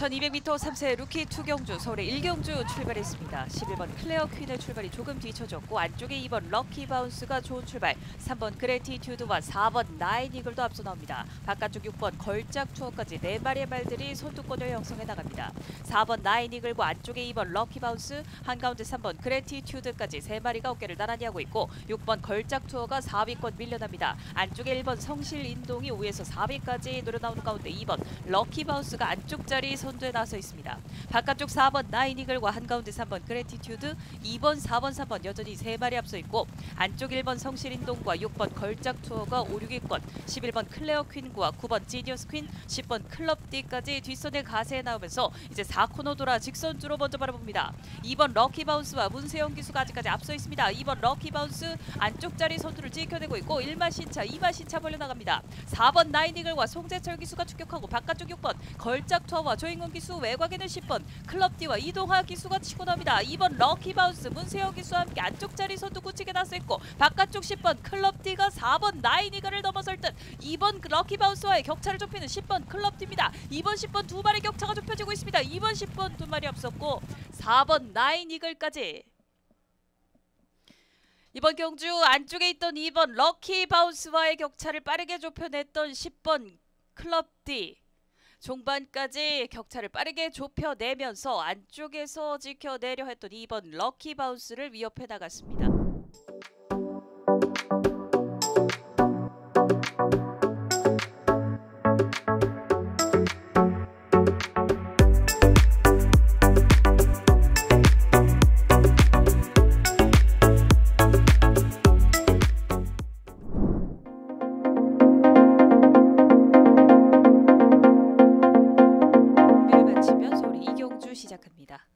1200m 3세 루키 투경주 서울의 1경주 출발했습니다. 11번 클레어 퀸의 출발이 조금 뒤쳐졌고 안쪽에 2번 럭키 바운스가 좋은 출발, 3번 그래티튜드와 4번 나인 이글도 앞서 나옵니다. 바깥쪽 6번 걸작 투어까지 4마리의 말들이 선두권을 형성해 나갑니다. 4번 나인 이글과 안쪽에 2번 럭키 바운스, 한가운데 3번 그래티튜드까지 3마리가 어깨를 나란히 하고 있고 6번 걸작 투어가 4위권 밀려납니다. 안쪽에 1번 성실 인동이 5위에서 4위까지 노려나오는 가운데 2번 럭키 바운스가 안쪽 자리 선두에 나서 있습니다. 바깥쪽 4번 나인 이글과 한가운데 3번 그래티튜드, 2번, 4번, 3번 여전히 3마리 앞서 있고 안쪽 1번 성실인동과 6번 걸작 투어가 5, 6위권, 11번 클레어 퀸과 9번 지니어스 퀸, 10번 클럽 D까지 뒷선의 가세에 나오면서 이제 4코너 돌아 직선주로 먼저 바라봅니다. 2번 럭키 바운스와 문세영 기수가 아직까지 앞서 있습니다. 2번 럭키 바운스 안쪽 자리 선두를 지켜내고 있고 1마 신차, 2마 신차 벌려나갑니다. 4번 나인 이글과 송재철 기수가 추격하고 바깥쪽 6번 걸작 투어와 조인근 기수, 외곽에는 10번 클럽 D와 이동하 기수가 치고 나옵니다. 2번 럭키 바운스 문세영 기수와 함께 안쪽 자리 선두 굳히게 나서 있고 바깥쪽 10번 클럽 D가 4번 나인 이글을 넘어설 듯 2번 럭키 바운스와의 격차를 좁히는 10번 클럽 D입니다. 2번 10번 두 마리 격차가 좁혀지고 있습니다. 2번 10번 두 마리 앞섰고 4번 나인 이글까지. 이번 경주 안쪽에 있던 2번 럭키 바운스와의 격차를 빠르게 좁혀냈던 10번 클럽 D. 종반까지 격차를 빠르게 좁혀내면서 안쪽에서 지켜내려 했던 2번 럭키 바운스를 위협해 나갔습니다. 시작합니다.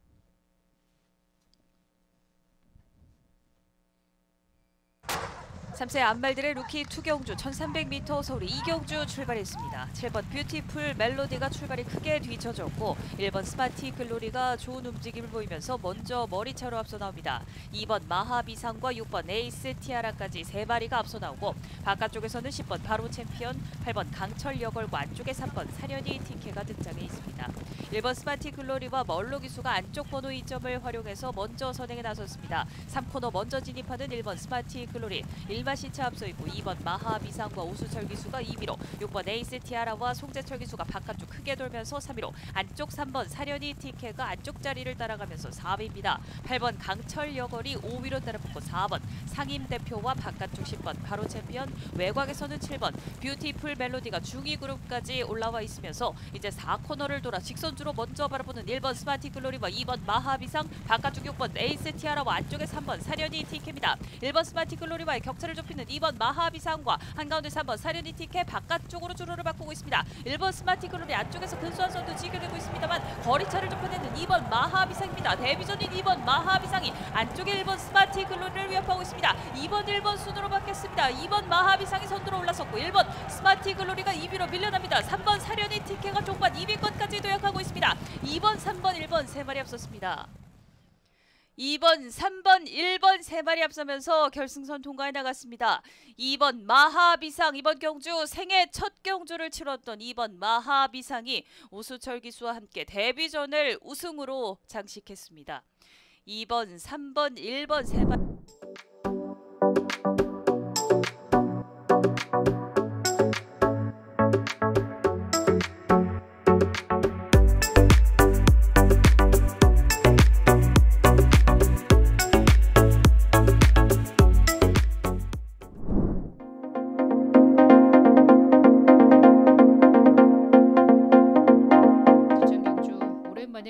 3세 안말들의 루키 투경주 1300m 서울의 2경주 출발했습니다. 7번 뷰티풀 멜로디가 출발이 크게 뒤쳐졌고 1번 스마티 글로리가 좋은 움직임을 보이면서 먼저 머리차로 앞서 나옵니다. 2번 마하비상과 6번 에이스 티아라까지 3마리가 앞서 나오고 바깥쪽에서는 10번 바로 챔피언, 8번 강철 여걸과 안쪽에 3번 사련이 티케가 등장해 있습니다. 1번 스마티 글로리와 멀로 기수가 안쪽 번호 2점을 활용해서 먼저 선행에 나섰습니다. 3코너 먼저 진입하는 1번 스마티 글로리, 1마 신차 앞서 있고 2번 마하비상과 오수철 기수가 2위로, 6번 에이스 티아라와 송재철 기수가 바깥쪽 크게 돌면서 3위로, 안쪽 3번 사련이 티케가 안쪽 자리를 따라가면서 4위입니다. 8번 강철 여걸이 5위로 따라붙고 4번 상임 대표와 바깥쪽 10번 바로 챔피언, 외곽에서는 7번 뷰티풀 멜로디가 중위 그룹까지 올라와 있으면서 이제 4코너를 돌아 직선주로 먼저 바라보는 1번 스마티 글로리와 2번 마하비상, 바깥쪽 6번 에이스 티아라와 안쪽에 3번 사련이 티케입니다. 1번 스마티 글로리와의 격차를 좁히는 2번 마하비상과 한가운데 3번 사련이 티케 바깥쪽으로 주로를 바꾸고 있습니다. 1번 스마티 글로리 안쪽에서 근소한 선두 지켜내고 있습니다만 거리차를 좁혀내는 2번 마하비상입니다. 데뷔전인 2번 마하비상이 안쪽에 1번 스마티 글로리를 위협하고 있습니다. 2번 1번 순으로 바뀌었습니다. 2번 마하비상이 선두로 올라섰고 1번 스마티 글로리가 2위로 밀려납니다. 3번 사련이 티케가 종반 2위권까지 도약하고 있습니다. 2번, 3번, 1번 3마리 앞섰습니다. 2번, 3번, 1번 3마리 앞서면서 결승선 통과해 나갔습니다. 2번 마하비상, 이번 경주 생애 첫 경주를 치렀던 2번 마하비상이 오수철 기수와 함께 데뷔전을 우승으로 장식했습니다. 2번, 3번, 1번 3마리.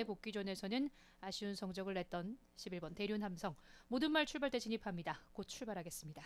복귀전에서는 아쉬운 성적을 냈던 11번 대륜 함성, 모든 말 출발대 진입합니다. 곧 출발하겠습니다.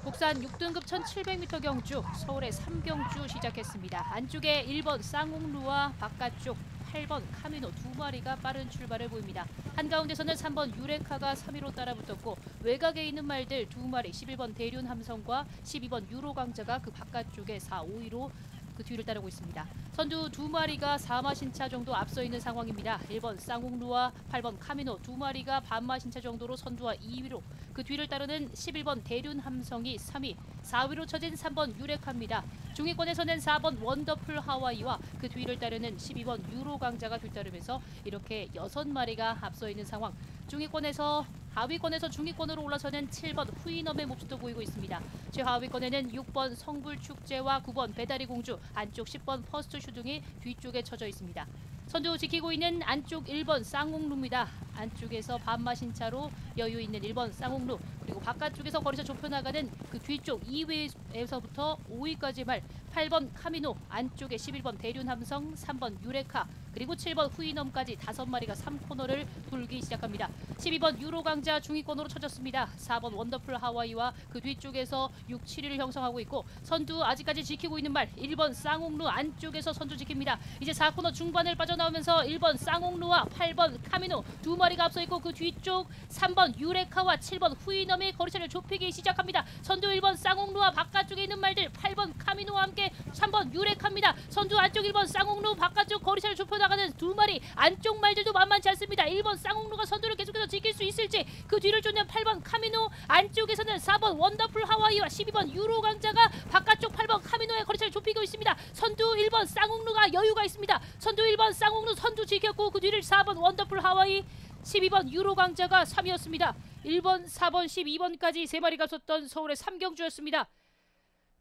국산 6등급 1700m 경주 서울의 3경주 시작했습니다. 안쪽에 1번 쌍옥루와 바깥쪽 8번 카미노 두 마리가 빠른 출발을 보입니다. 한가운데서는 3번 유레카가 3위로 따라붙었고 외곽에 있는 말들 두 마리 11번 대륜 함성과 12번 유로 강자가 그 바깥쪽에 4, 5위로 그 뒤를 따르고 있습니다. 선두 두 마리가 4마신차 정도 앞서 있는 상황입니다. 1번 쌍홍루와 8번 카미노 두 마리가 반마신차 정도로 선두와 2위로 그 뒤를 따르는 11번 대륜함성이 3위, 4위로 처진 3번 유레카입니다. 중위권에서는 4번 원더풀 하와이와 그 뒤를 따르는 12번 유로강자가 뒤따르면서 이렇게 6마리가 앞서 있는 상황. 중위권에서 하위권에서 중위권으로 올라서는 7번 후이넘의 모습도 보이고 있습니다. 최하위권에는 6번 성불축제와 9번 배다리공주, 안쪽 10번 퍼스트슈 등이 뒤쪽에 쳐져 있습니다. 선두 지키고 있는 안쪽 1번 쌍홍루입니다. 안쪽에서 반마신차로 여유 있는 1번 쌍홍루, 그리고 바깥쪽에서 거리차 좁혀나가는 그 뒤쪽 2위에서부터 5위까지 말 8번 카미노, 안쪽에 11번 대륜함성, 3번 유레카, 그리고 7번 후이넘까지 5마리가 3코너를 돌기 시작합니다. 12번 유로강자 중위권으로 쳐졌습니다. 4번 원더풀 하와이와 그 뒤쪽에서 6, 7위를 형성하고 있고 선두 아직까지 지키고 있는 말 1번 쌍홍루 안쪽에서 선두 지킵니다. 이제 4코너 중반을 빠져나오면서 1번 쌍홍루와 8번 카미노 두 마리가 앞서 있고 그 뒤쪽 3번 유레카와 7번 후이넘이 거리차를 좁히기 시작합니다. 선두 1번 쌍홍루와 바깥쪽에 있는 말들 8번 카미노와 함께 3번 유레카입니다. 선두 안쪽 1번 쌍홍루 바깥쪽 거리차를 좁혀나가는 두 마리 안쪽 말들도 만만치 않습니다. 1번 쌍홍루가 선두를 계속해서 지킬 수 있을지 그 뒤를 쫓는 8번 카미노 안쪽에서는 4번 원더풀 하와이와 12번 유로강자가 바깥쪽 8번 카미노의 거리차를 좁히고 있습니다. 선두 1번 쌍홍루가 여유가 있습니다. 선두 1번 쌍홍루 선두 지켰고 그 뒤를 4번 원더풀 하와이 12번 유로강자가 3위였습니다. 1번, 4번, 12번까지 3마리가 앞섰던 서울의 삼경주였습니다.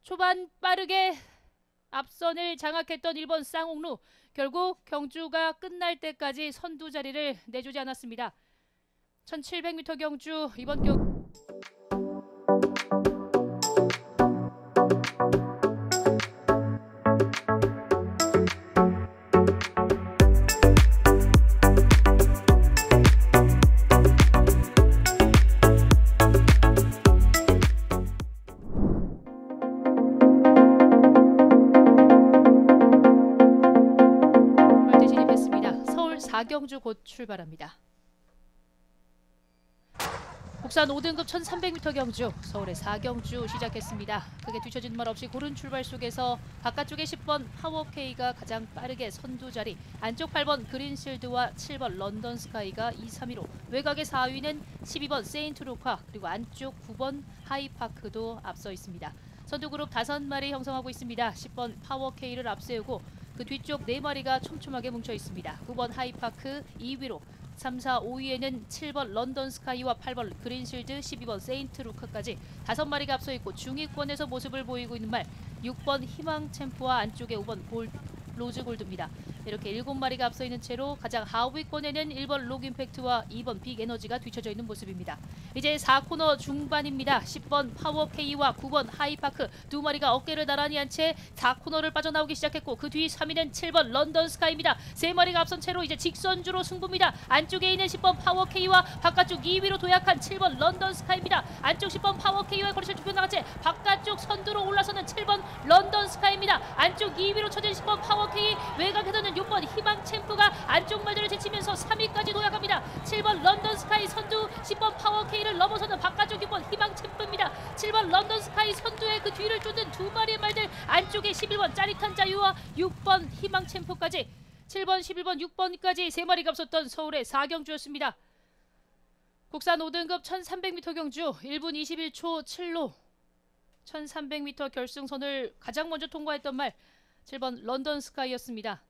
초반 빠르게 앞선을 장악했던 1번 쌍홍루, 결국 경주가 끝날 때까지 선두 자리를 내주지 않았습니다. 1700m 경주 이번 경주 사경주 곧 출발합니다. 국산 5등급 1300m 경주 서울의 4경주 시작했습니다. 크게 뒤처진 말 없이 고른 출발 속에서 바깥쪽에 10번 파워K가 가장 빠르게 선두 자리, 안쪽 8번 그린실드와 7번 런던 스카이가 2, 3위로, 외곽의 4위는 12번 세인트루카, 그리고 안쪽 9번 하이파크도 앞서 있습니다. 선두 그룹 5마리 형성하고 있습니다. 10번 파워K를 앞세우고 그 뒤쪽 4마리가 촘촘하게 뭉쳐 있습니다. 9번 하이파크 2위로, 3, 4, 5위에는 7번 런던 스카이와 8번 그린실드, 12번 세인트루카까지 5마리가 앞서 있고 중위권에서 모습을 보이고 있는 말 6번 희망 챔프와 안쪽에 5번 로즈 골드입니다. 이렇게 7마리가 앞서 있는 채로 가장 하위권에는 1번 록임팩트와 2번 빅에너지가 뒤쳐져 있는 모습입니다. 이제 4코너 중반입니다. 10번 파워K와 9번 하이파크 두 마리가 어깨를 나란히 한 채 4코너를 빠져나오기 시작했고 그 뒤 3위는 7번 런던 스카이입니다. 3마리가 앞선 채로 이제 직선주로 승부입니다. 안쪽에 있는 10번 파워K와 바깥쪽 2위로 도약한 7번 런던 스카이입니다. 안쪽 10번 파워K와 거리를 좁혀나간 채 바깥쪽 선두로 올라서는 7번 런던 스카이입니다. 안쪽 2위로 쳐진 10번 파워K, 외곽에서는 6번 희망 챔프가 안쪽 말들을 제치면서 3위까지 도약합니다. 7번 런던 스카이 선두, 10번 파워K를 넘어서는 바깥쪽 6번 희망 챔프입니다. 7번 런던 스카이 선두의 그 뒤를 쫓는 두 마리의 말들 안쪽에 11번 짜릿한 자유와 6번 희망 챔프까지 7번, 11번, 6번까지 3마리가 앞섰던 서울의 4경주였습니다. 국산 5등급 1300m 경주 1분 21초 7로 1300m 결승선을 가장 먼저 통과했던 말 7번 런던 스카이였습니다.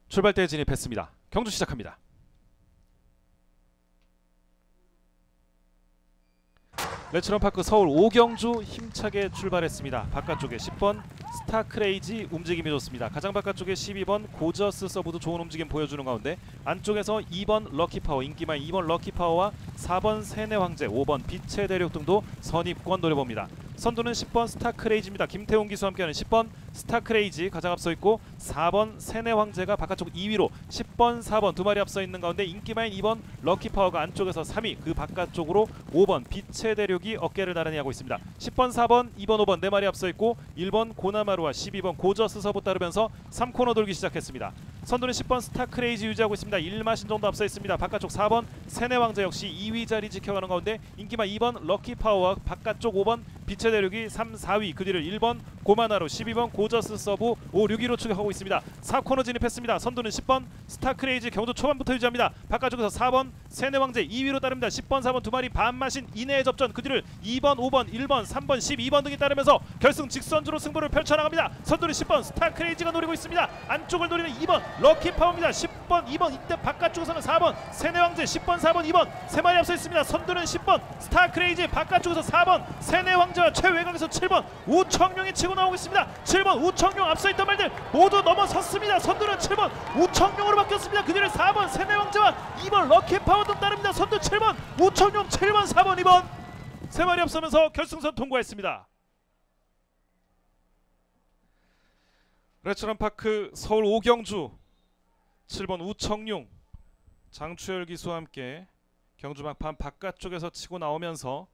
출발대에 진입했습니다. 경주 시작합니다. 레츠런파크 서울 5경주 힘차게 출발했습니다. 바깥쪽에 10번 스타크레이지 움직임이 좋습니다. 가장 바깥쪽에 12번 고저스 서브도 좋은 움직임 보여주는 가운데 안쪽에서 2번 럭키파워, 인기마이 2번 럭키파워와 4번 세네황제, 5번 빛의 대륙 등도 선입권 노려봅니다. 선두는 10번 스타크레이지입니다. 김태훈 기수와 함께하는 10번 스타크레이지 가장 앞서 있고 4번 세네 황제가 바깥쪽 2위로 10번 4번 두 마리 앞서 있는 가운데 인기마인 2번 럭키파워가 안쪽에서 3위, 그 바깥쪽으로 5번 빛의 대륙이 어깨를 나란히 하고 있습니다. 10번 4번 2번 5번 네 마리 앞서 있고 1번 고나마루와 12번 고저스 서부 따르면서 3코너 돌기 시작했습니다. 선두는 10번 스타크레이지 유지하고 있습니다. 1마신 정도 앞서 있습니다. 바깥쪽 4번 세네왕자 역시 2위 자리 지켜가는 가운데 인기만 2번 럭키파워와 바깥쪽 5번 빛의 대륙이 3, 4위, 그 뒤를 1번 고마나루, 12번 고저스 서브 5, 6위로 추격하고 있습니다. 4코너 진입했습니다. 선두는 10번 스타크레이지 경주 초반부터 유지합니다. 바깥쪽에서 4번 세네왕제 2위로 따릅니다. 10번 4번 두 마리 반마신 이내의 접전, 그 뒤를 2번 5번 1번 3번 12번 등이 따르면서 결승 직선주로 승부를 펼쳐나갑니다. 선두는 10번 스타크레이지가 노리고 있습니다. 안쪽을 노리는 2번 럭키파워입니다. 10번 2번 이때 바깥쪽에서는 4번 세네왕제 10번 4번 2번 세 마리 앞서 있습니다. 선두는 10번 스타크레이지, 바깥쪽에서 4번 세네왕제와 최외곽에서 7번 우청룡이 치고 나오고 있습니다. 7번 우청룡 앞서 있던 말들 모두 넘어섰습니다. 선두는 7번 우청룡으로 바뀌었습니다. 그 뒤를 4번 세네왕제와 2번 럭키파워 등 따릅니다. 선두 7번 우청룡, 7번 4번 2번 세 마리 앞서면서 결승선 통과했습니다. 레츠런파크 서울 5경주 7번 우청룡 장추열 기수와 함께 경주 막판 바깥쪽에서 치고 나오면서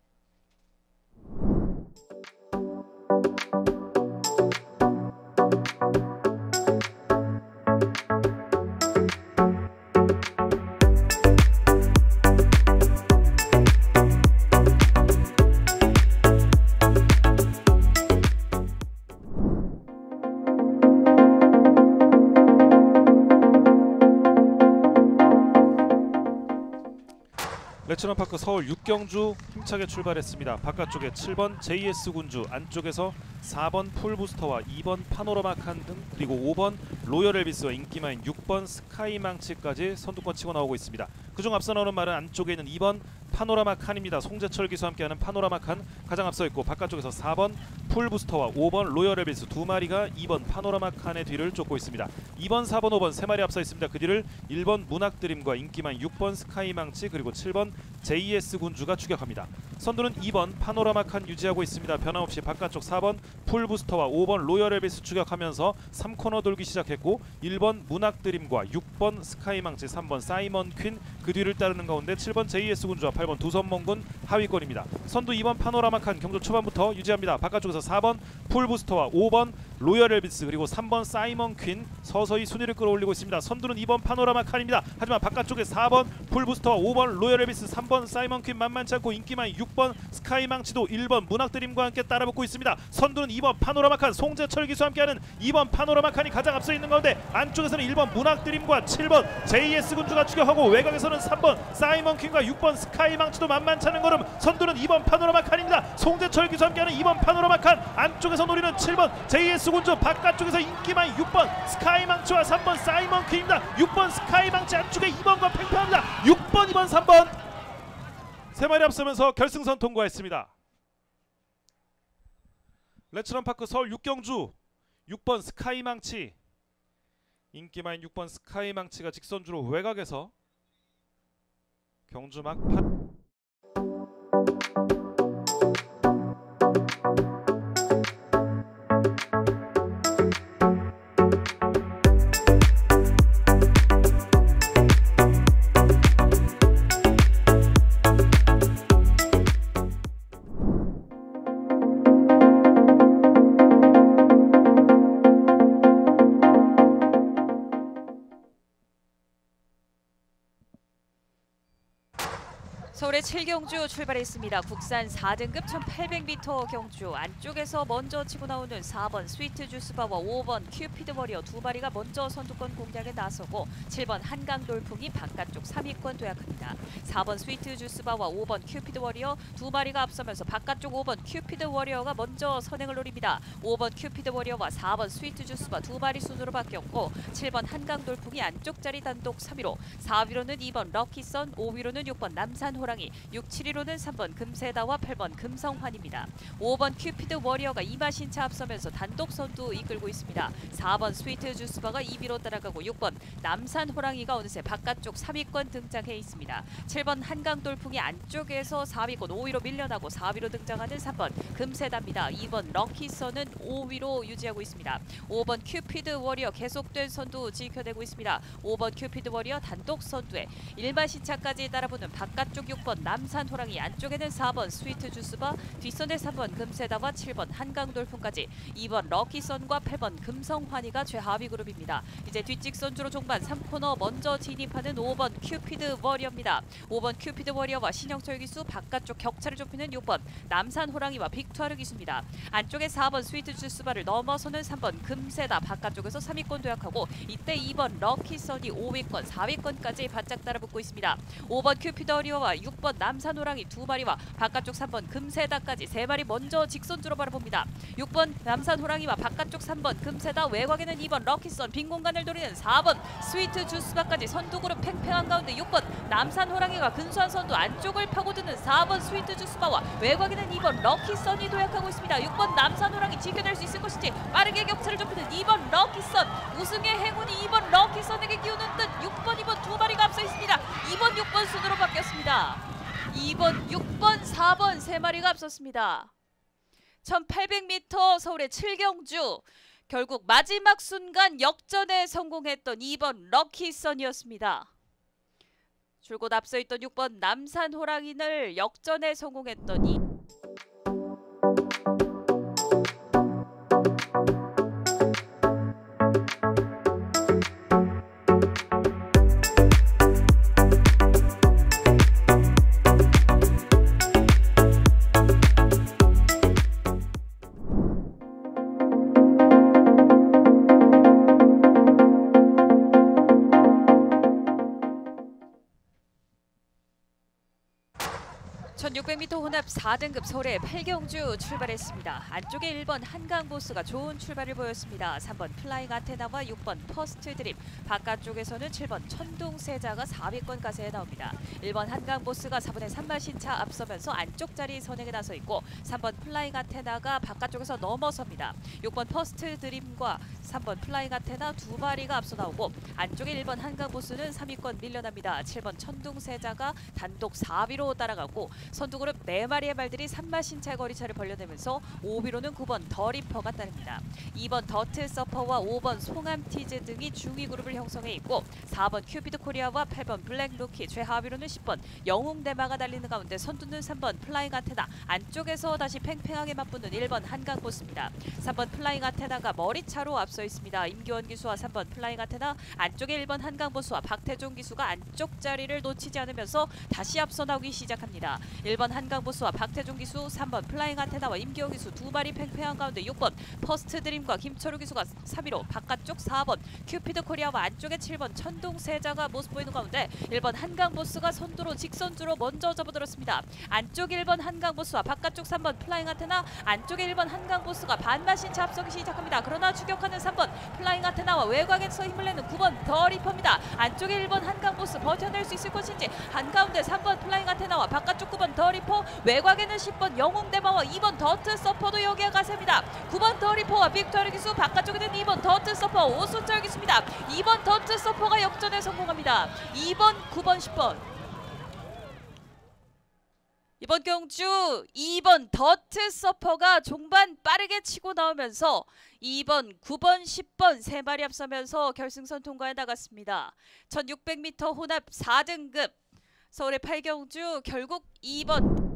레츠런파크 서울 6경주 힘차게 출발했습니다. 바깥쪽에 7번 JS군주, 안쪽에서 4번 풀부스터와 2번 파노라마 칸 등, 그리고 5번 로열 엘비스와 인기마인 6번 스카이망치까지 선두권 치고 나오고 있습니다. 그중 앞서 나오는 말은 안쪽에 있는 2번 파노라마 칸입니다. 송재철 기수와 함께하는 파노라마 칸 가장 앞서 있고, 바깥쪽에서 4번 풀부스터와 5번 로열 엘비스 두 마리가 2번 파노라마 칸의 뒤를 쫓고 있습니다. 2번 4번 5번 세 마리 앞서 있습니다. 그 뒤를 1번 문학드림과 인기마인 6번 스카이망치, 그리고 7번 JS군주가 추격합니다. 선두는 2번 파노라마 칸 유지하고 있습니다. 변함없이 바깥쪽 4번 풀부스터와 5번 로열 엘비스 추격하면서 3코너 돌기 시작했고, 1번 문학드림과 6번 스카이망치, 3번 사이먼 퀸 그 뒤를 따르는 가운데 7번 JS군주와 8번 두선몽군 하위권입니다. 선두 2번 파노라마 칸 경주 초반부터 유지합니다. 바깥쪽에서 4번 풀부스터와 5번 로열 엘비스 그리고 3번 사이먼 퀸 서서히 순위를 끌어올리고 있습니다. 선두는 2번 파노라마 칸입니다. 하지만 바깥쪽에 4번 풀부스터와 5번 로열 엘비스, 3번 사이먼 퀸 만만치 않고 인기만 6번 스카이망치도 1번 문학드림과 함께 따라붙고 있습니다. 선두는 2번 파노라마 칸, 송재철 기수와 함께하는 2번 파노라마 칸이 가장 앞서 있는 가운데 안쪽에서는 1번 문학드림과 7번 JS군주가 추격하고, 외곽에서는 3번 사이먼 퀸과 6번 스카이망치도 만만치 않은 걸음. 선두는 2번 파노라마 칸입니다. 송재철 기수와 함께하는 2번 파노라마 칸, 안쪽에서 노리는 7번 JS군주, 바깥쪽에서 인기만 6번 스카이망치와 3번 사이먼 퀸입니다. 6번 스카이망치 안쪽에 2번과 팽팽합니다. 6번 2번 3번 세 마리 앞서면서 결승선 통과했습니다. 레츠런파크 서울 6경주 6번 스카이망치, 인기마인 6번 스카이망치가 직선주로 외곽에서 경주 막판 서울의 7경주 출발했습니다. 국산 4등급 1800m 경주, 안쪽에서 먼저 치고 나오는 4번 스위트 주스바와 5번 큐피드 워리어 두 마리가 먼저 선두권 공략에 나서고, 7번 한강 돌풍이 바깥쪽 3위권 도약합니다. 4번 스위트 주스바와 5번 큐피드 워리어 두 마리가 앞서면서 바깥쪽 5번 큐피드 워리어가 먼저 선행을 노립니다. 5번 큐피드 워리어와 4번 스위트 주스바 두 마리 순으로 바뀌었고, 7번 한강 돌풍이 안쪽 자리 단독 3위로, 4위로는 2번 럭키선, 5위로는 6번 남산호라 호랑이, 6, 7위로는 3번 금세다와 8번 금성환입니다. 5번 큐피드 워리어가 이마신차 앞서면서 단독 선두 이끌고 있습니다. 4번 스위트 주스바가 2위로 따라가고 6번 남산 호랑이가 어느새 바깥쪽 3위권 등장해 있습니다. 7번 한강 돌풍이 안쪽에서 4위권 5위로 밀려나고 4위로 등장하는 3번 금세다입니다. 2번 럭키선은 5위로 유지하고 있습니다. 5번 큐피드 워리어 계속된 선두 지켜내고 있습니다. 5번 큐피드 워리어 단독 선두에 일마신차까지 따라붙는 바깥쪽 6번 남산 호랑이, 안쪽에는 4번 스위트 주스바, 뒷선에 3번 금세다와 7번 한강 돌풍까지 2번 럭키선과 8번 금성환이가 최하위 그룹입니다. 이제 뒷직선주로 종반 3코너 먼저 진입하는 5번 큐피드 워리어입니다. 5번 큐피드 워리어와 신영철 기수, 바깥쪽 격차를 좁히는 6번 남산 호랑이와 빅투아르 기수입니다. 안쪽에 4번 스위트 주스바를 넘어서는 3번 금세다, 바깥쪽에서 3위권 도약하고 이때 2번 럭키선이 5위권, 4위권까지 바짝 따라붙고 있습니다. 5번 큐피드 워리어와 6번 남산 호랑이 2마리와 바깥쪽 3번 금세다까지 3마리 먼저 직선주로 바라봅니다. 6번 남산 호랑이와 바깥쪽 3번 금세다, 외곽에는 2번 럭키선, 빈 공간을 노리는 4번 스위트 주스바까지 선두 그룹 팽팽한 가운데 6번 남산 호랑이가 근소한 선두 안쪽을 파고드는 4번 스위트 주스바와 외곽에는 2번 럭키선이 도약하고 있습니다. 6번 남산 호랑이 지켜낼 수 있을 것인지 빠르게 격차를 좁히는 2번 럭키선, 우승의 행운이 2번 럭키선에게 기우는 듯 6번, 2번 2마리가 앞서 있습니다. 2번, 6번 순으로 바뀌었습니다. 2번, 6번, 4번 3마리가 앞섰습니다. 1800m 서울의 7경주, 결국 마지막 순간 역전에 성공했던 2번 럭키선이었습니다. 줄곧 앞서 있던 6번 남산 호랑이를 역전에 성공했던 이 (1600m) 혼합 4등급 서울의 8경주 출발했습니다. 안쪽에 1번 한강보스가 좋은 출발을 보였습니다. 3번 플라잉 아테나와 6번 퍼스트 드림, 바깥쪽에서는 7번 천둥세자가 4위권 가세에 나옵니다. 1번 한강보스가 4번의 3마신차 앞서면서 안쪽 자리 선행에 나서 있고 3번 플라잉 아테나가 바깥쪽에서 넘어섭니다. 6번 퍼스트 드림과 3번 플라잉 아테나 2마리가 앞서 나오고 안쪽에 1번 한강보스는 3위권 밀려납니다. 7번 천둥세자가 단독 4위로 따라가고 선두그룹 4마리의 말들이 3마신차 거리차를 벌려내면서 5위로는 9번 더리퍼가 따릅니다. 2번 더트 서퍼와 5번 송암티즈 등이 중위 그룹을 형성해 있고 4번 큐피드 코리아와 8번 블랙 루키, 최하위로는 10번 영웅대마가 달리는 가운데 선두는 3번 플라잉 아테나, 안쪽에서 다시 팽팽하게 맞붙는 1번 한강보스입니다. 3번 플라잉 아테나가 머리차로 앞서 있습니다. 임기원 기수와 3번 플라잉 아테나, 안쪽에 1번 한강보스와 박태종 기수가 안쪽 자리를 놓치지 않으면서 다시 앞서 나오기 시작합니다. 1번 한강보스와 박태종 기수, 3번 플라잉 아테나와 임기원 기수 2마리 팽팽한 가운데 6번 퍼스트 드림과 김철우 기수가 3위로, 바깥쪽 4번 큐피드 코리아와 안쪽에 7번 천둥세자가 모습 보이는 가운데 1번 한강보스가 선두로 직선주로 먼저 접어들었습니다. 안쪽 1번 한강보스와 바깥쪽 3번 플라잉 아테나, 안쪽에 1번 한강보스가 반마신차 앞서기 시작합니다. 그러나 추격하는 3번 플라잉 아테나와 외곽에서 힘을 내는 9번 더 리퍼입니다. 안쪽에 1번 한강보스 버텨낼 수 있을 것인지, 한가운데 3번 플라잉 아테나와 바깥쪽 9번 더 리퍼, 외곽에는 10번 영웅대마와 2번 더트 서퍼도 여기에 가세입니다. 9번 더 리퍼와 빅투아르 기수, 바깥쪽에는 2번 더트 서퍼 오순철 기수입니다. 2번 더트 서퍼가 역전에 성공합니다. 2번, 9번, 10번. 이번 경주 2번 더트 서퍼가 종반 빠르게 치고 나오면서 2번, 9번, 10번 3마리 앞서면서 결승선 통과해 나갔습니다. 1600m 혼합 4등급 서울의 8경주, 결국 2번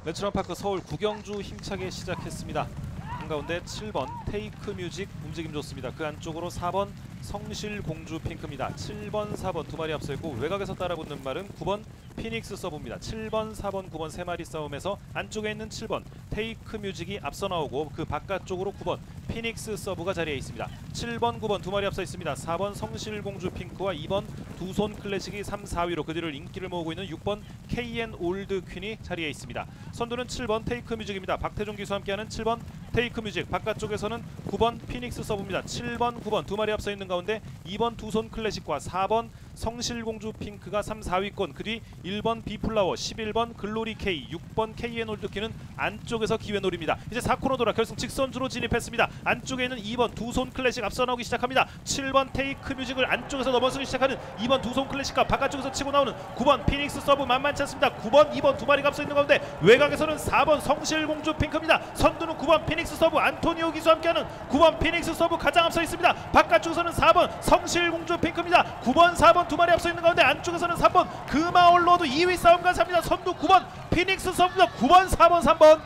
레츠런파크 서울 9경주 힘차게 시작했습니다. 한가운데 7번 테이크 뮤직 움직임 좋습니다. 그 안쪽으로 4번 성실공주 핑크입니다. 7번, 4번 두 마리 앞서 있고 외곽에서 따라붙는 말은 9번 피닉스 서브입니다. 7번, 4번, 9번 세 마리 싸움에서 안쪽에 있는 7번 테이크 뮤직이 앞서 나오고 그 바깥쪽으로 9번 피닉스 서브가 자리에 있습니다. 7번, 9번 두 마리 앞서 있습니다. 4번 성실공주 핑크와 2번 두손 클래식이 3, 4위로 그 뒤를 인기를 모으고 있는 6번 KN 올드 퀸이 자리에 있습니다. 선두는 7번 테이크 뮤직입니다. 박태종 기수와 함께하는 7번 테이크 뮤직, 바깥쪽에서는 9번 피닉스 서브입니다. 7번, 9번 두 마리 앞서 있는 가운데 2번 두손 클래식과 4번 성실공주 핑크가 3, 4위권, 그 뒤 1번 비플라워, 11번 글로리 K, 6번 KN 올드키는 안쪽에서 기회 노립니다. 이제 4코너 돌아 결승 직선주로 진입했습니다. 안쪽에 있는 2번 두손 클래식 앞서 나오기 시작합니다. 7번 테이크 뮤직을 안쪽에서 넘어서기 시작하는 2번 두손 클래식과 바깥쪽에서 치고 나오는 9번 피닉스 서브 만만치 않습니다. 9번, 2번 두 마리가 앞서 있는 가운데 외곽에서는 4번 성실공주 핑크입니다. 선두는 9번 피닉스 서브 안토니오 기수와 함께하는 9번 피닉스 서브 가장 앞서 있습니다. 바깥쪽에서는 4번 성실공주 핑크입니다. 9번, 4번 두 마리 앞서 있는 가운데 안쪽에서는 3번 금아올로도 2위 싸움 가사입니다. 선두 9번 피닉스 서브입니다. 9번, 4번, 3번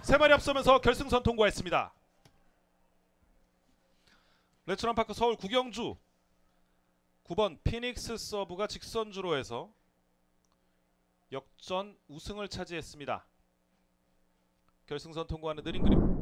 세 마리 앞서면서 결승선 통과했습니다. 레츠런파크 서울 구경주 9번 피닉스 서브가 직선주로 해서 역전 우승을 차지했습니다. 결승선 통과하는 느린 그림.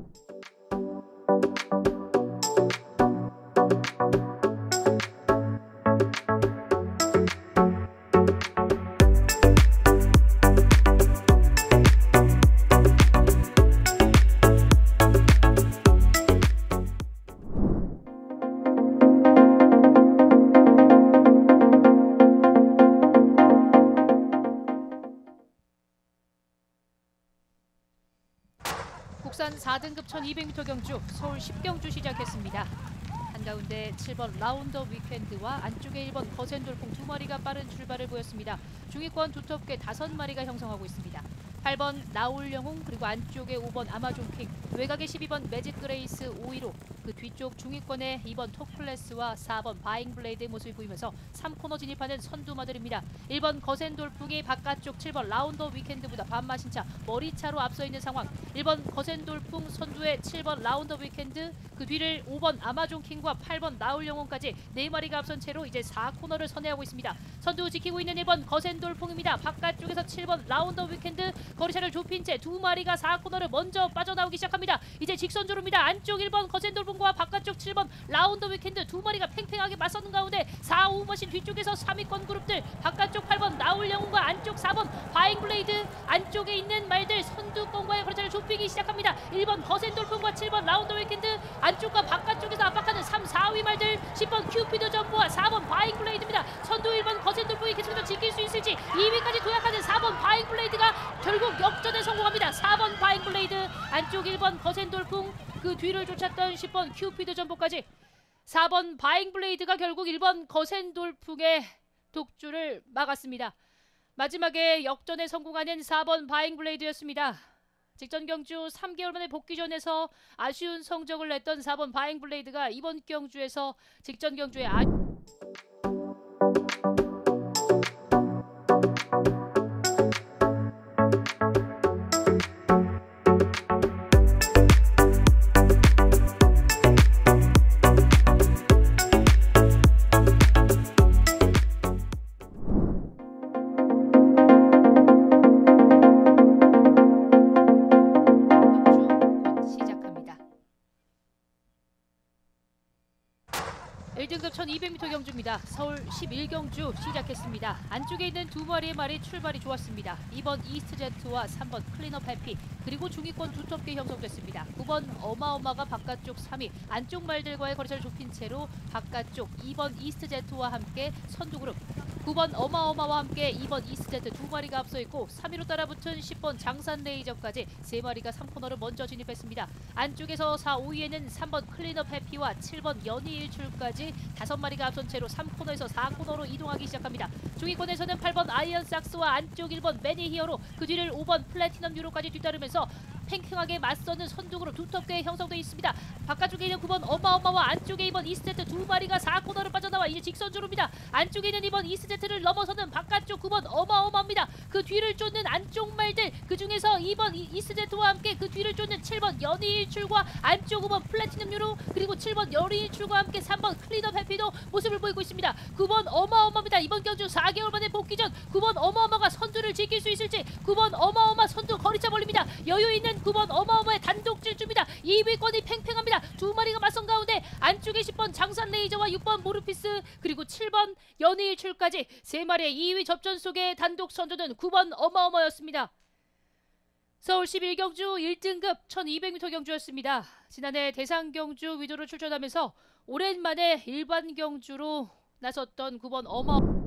국산 4등급 1200m 경주 서울 10경주 시작했습니다. 한가운데 7번 라운더 위켄드와 안쪽에 1번 거센돌풍 두 마리가 빠른 출발을 보였습니다. 중위권 두텁게 5마리가 형성하고 있습니다. 8번 나올영웅 그리고 안쪽에 5번 아마존킹, 외곽에 12번 매직 그레이스 5위로 그 뒤쪽 중위권에 2번 톡플래스와 4번 바잉블레이드의 모습이 보이면서 3코너 진입하는 선두마들입니다. 1번 거센돌풍이 바깥쪽 7번 라운더 위켄드보다 반마신차 머리차로 앞서 있는 상황. 1번 거센돌풍 선두에 7번 라운더 위켄드, 그 뒤를 5번 아마존킹과 8번 나올영웅까지 4마리가 앞선 채로 이제 4코너를 선회하고 있습니다. 선두 지키고 있는 1번 거센돌풍입니다. 바깥쪽에서 7번 라운더 위켄드 거리차를 좁힌 채 2마리가 4코너를 먼저 빠져나오기 시작합니다. 이제 직선주로입니다. 안쪽 1번 거센돌풍과 바깥쪽 7번 라운더 위켄드 2마리가 팽팽하게 맞서는 가운데 4, 5머신 뒤쪽에서 3위권 그룹들, 바깥쪽 8번 나올영웅과 안쪽 4번 바잉블레이드, 안쪽에 있는 말들 선두권과의 거리차를 좁히기 시작합니다. 1번 거센돌풍과 7번 라운더 위켄드, 안쪽과 바깥쪽에서 압박하는 3, 4위 말들 10번 큐피드 점프와 4번 바잉블레이드입니다. 선두 1번 거센돌풍이 계속해서 지킬 수 있을지 2위까지 도약하는 4번 바잉블레이드가 결국 역전에 성공합니다. 4번 바잉블레이드, 안쪽 1번 거센돌풍, 그 뒤를 쫓았던 10번 큐피드 점프까지 4번 바잉블레이드가 결국 1번 거센돌풍의 독주를 막았습니다. 마지막에 역전에 성공하는 4번 바잉블레이드였습니다. 직전 경주 3개월 만에 복귀전에서 아쉬운 성적을 냈던 4번 바잉블레이드가 이번 경주에서 직전 경주에 시작합니다. 1등급 1200m 경주입니다. 서울 11경주 시작했습니다. 안쪽에 있는 2마리의 말이 출발이 좋았습니다. 2번 이스트제트와 3번 클린업 해피, 그리고 중위권 두텁게 형성됐습니다. 9번 어마어마가 바깥쪽 3위, 안쪽 말들과의 거리차를 좁힌 채로 바깥쪽 2번 이스트제트와 함께 선두그룹, 9번 어마어마와 함께 2번 이스트제트 2마리가 앞서 있고 3위로 따라붙은 10번 장산레이저까지 3마리가 3코너를 먼저 진입했습니다. 안쪽에서 4, 5위에는 3번 클린업 해피와 7번 연희일출까지 5마리가 앞선 채로 3코너에서 4코너로 이동하기 시작합니다. 중위권에서는 8번 아이언삭스와 안쪽 1번 매니히어로, 그 뒤를 5번 플래티넘 유로까지 뒤따르면서 팽팽하게 맞서는 선두그룹 두텁게 형성되어 있습니다. 바깥쪽에 있는 9번 어마어마와 안쪽에 2번 이스트제트 2마리가 4코너를 빠져나와 이제 직선주로입니다. 안쪽에 있는 2번 이스트제트를 넘어서는 바깥쪽 9번 어마어마 나옵니다. 그 뒤를 쫓는 안쪽 말들, 그 중에서 2번 이스제트와 함께 그 뒤를 쫓는 7번 연희일출과 안쪽 5번 플래티넘 유로, 그리고 7번 연희일출과 함께 3번 클린업 해피도 모습을 보이고 있습니다. 9번 어마어마입니다. 이번 경주 4개월 만에 복귀전 9번 어마어마가 선두를 지킬 수 있을지. 9번 어마어마 선두 거리차 벌립니다. 여유 있는 9번 어마어마의 단독 질주입니다. 2위권이 팽팽합니다. 두 마리가 맞선 가운데 안쪽에 10번 장산 레이저와 6번 모르피스, 그리고 7번 연희일출까지 세 마리의 2위 접전 속에 단독 선두는 9번 어마어마였습니다. 서울 11경주 1등급 1200m 경주였습니다. 지난해 대상 경주 위도로 출전하면서 오랜만에 일반 경주로 나섰던 9번 어마어마.